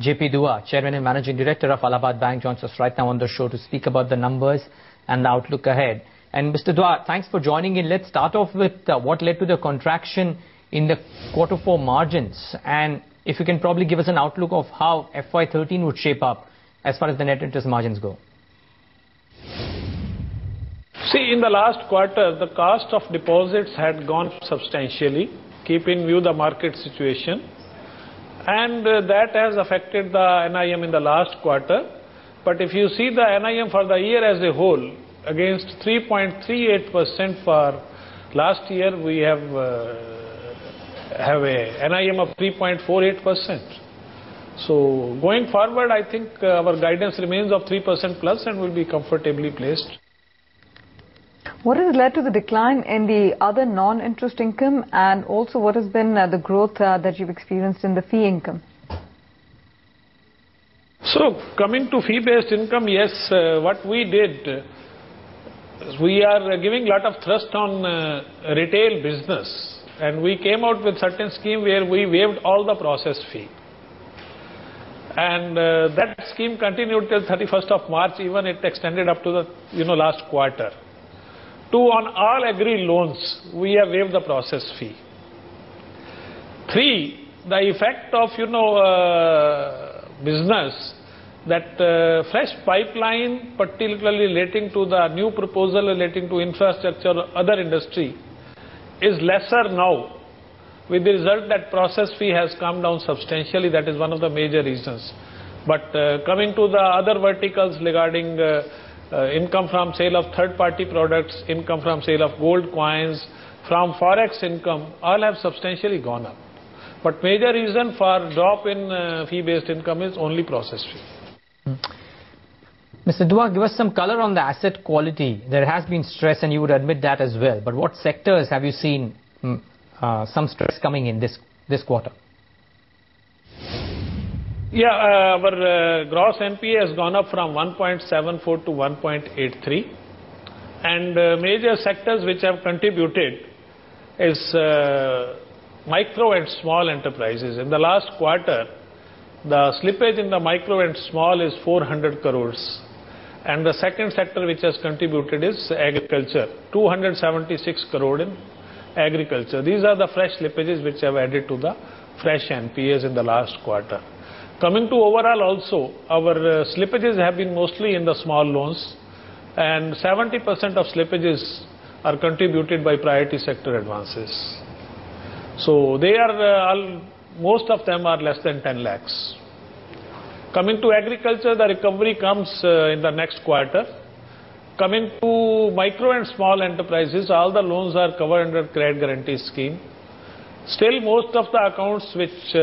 JP Dua, Chairman and Managing Director of Allahabad Bank, joins us right now on the show to speak about the numbers and the outlook ahead. And Mr. Dua, thanks for joining in. Let's start off with what led to the contraction in the Q4 margins. And if you can probably give us an outlook of how FY13 would shape up as far as the net interest margins go. See, in the last quarter, the cost of deposits had gone up substantially, keep in view the market situation. And that has affected the NIM in the last quarter. But if you see the NIM for the year as a whole, against 3.38% for last year, we have a NIM of 3.48%. So going forward, I think our guidance remains of 3% plus and will be comfortably placed. What has led to the decline in the other non-interest income, and also what has been the growth that you've experienced in the fee income? So coming to fee-based income, yes, what we did, we are giving a lot of thrust on retail business, and we came out with certain scheme where we waived all the process fee. And that scheme continued till 31st of March, even it extended up to the last quarter. On all agri loans, we have waived the process fee. 3, the effect of business, that fresh pipeline, particularly relating to the new proposal relating to infrastructure or other industry, is lesser now, with the result that process fee has come down substantially. That is one of the major reasons. But coming to the other verticals regarding income from sale of third-party products, income from sale of gold coins, from forex income, all have substantially gone up. But major reason for drop in fee-based income is only process fee. Mr. Dua, give us some color on the asset quality. There has been stress, and you would admit that as well. But what sectors have you seen some stress coming in this quarter? Yeah, our gross NPA has gone up from 1.74 to 1.83. And major sectors which have contributed is micro and small enterprises. In the last quarter, the slippage in the micro and small is 400 crores. And the second sector which has contributed is agriculture, 276 crore in agriculture. These are the fresh slippages which have added to the fresh NPAs in the last quarter. Coming to overall also, our slippages have been mostly in the small loans, and 70% of slippages are contributed by priority sector advances. So they are, most of them are less than 10 lakhs. Coming to agriculture, the recovery comes in the next quarter. Coming to micro and small enterprises, all the loans are covered under credit guarantee scheme. Still, most of the accounts which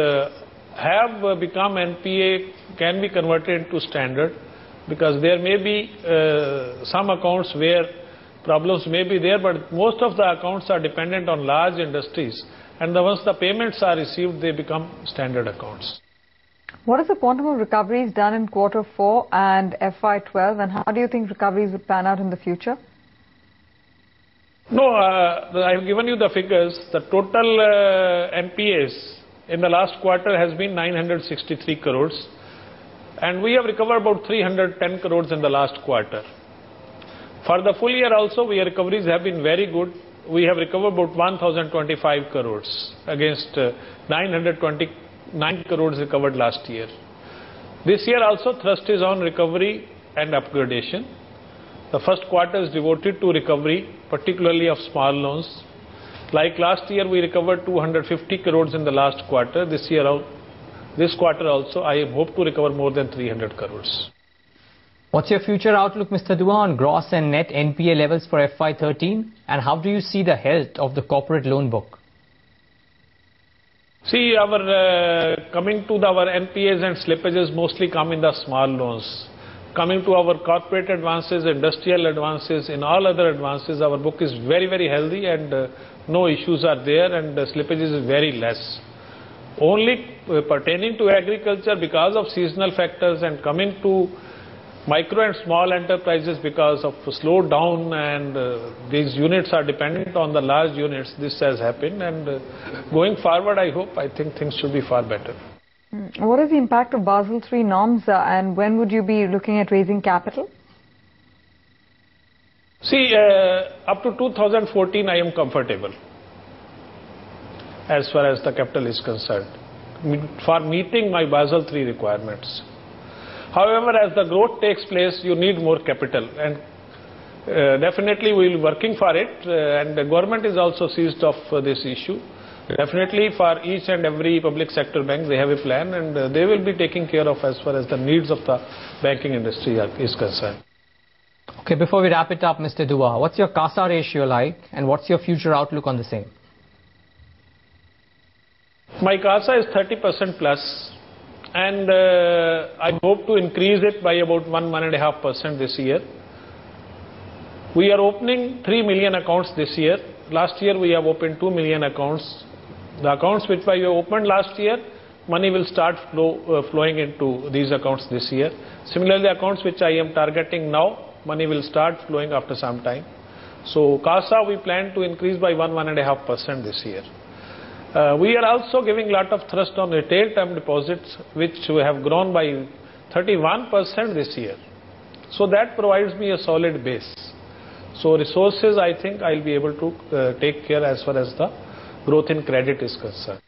have become NPA can be converted into standard, because there may be some accounts where problems may be there, but most of the accounts are dependent on large industries, and once the payments are received, they become standard accounts. What is the quantum of recoveries done in Q4 and FY12, and how do you think recoveries would pan out in the future? No, I have given you the figures. The total NPAs in the last quarter has been 963 crores, and we have recovered about 310 crores in the last quarter. For the full year also, our recoveries have been very good. We have recovered about 1025 crores against 929 crores recovered last year. This year also thrust is on recovery and upgradation. The first quarter is devoted to recovery, particularly of small loans. Like last year, we recovered 250 crores in the last quarter. This quarter also, I hope to recover more than 300 crores. What's your future outlook, Mr. Dua, on gross and net NPA levels for FY13? And how do you see the health of the corporate loan book? See, coming to our NPAs and slippages mostly come in the small loans. Coming to our corporate advances, industrial advances, in all other advances, our book is very, very healthy, and no issues are there, and the slippages is very less. Only pertaining to agriculture, because of seasonal factors, and coming to micro and small enterprises because of slowdown, and these units are dependent on the large units, this has happened, and going forward, I think things should be far better. What is the impact of Basel III norms and when would you be looking at raising capital? See, up to 2014 I am comfortable as far as the capital is concerned for meeting my Basel III requirements. However, as the growth takes place, you need more capital, and definitely we will be working for it, and the government is also seized of this issue. Definitely for each and every public sector bank they have a plan, and they will be taking care of as far as the needs of the banking industry is concerned. Okay, before we wrap it up, Mr. Dua, what's your CASA ratio like and what's your future outlook on the same? My CASA is 30% plus, and I hope to increase it by about 1.5% this year. We are opening 3 million accounts this year. Last year we have opened 2 million accounts. The accounts which I opened last year, money will start flowing into these accounts this year. Similarly, accounts which I am targeting now, money will start flowing after some time. So CASA we plan to increase by 1.5% this year. We are also giving a lot of thrust on retail term deposits, which have grown by 31% this year. So that provides me a solid base. So resources, I think I'll be able to take care as far as the growth in credit is concerned.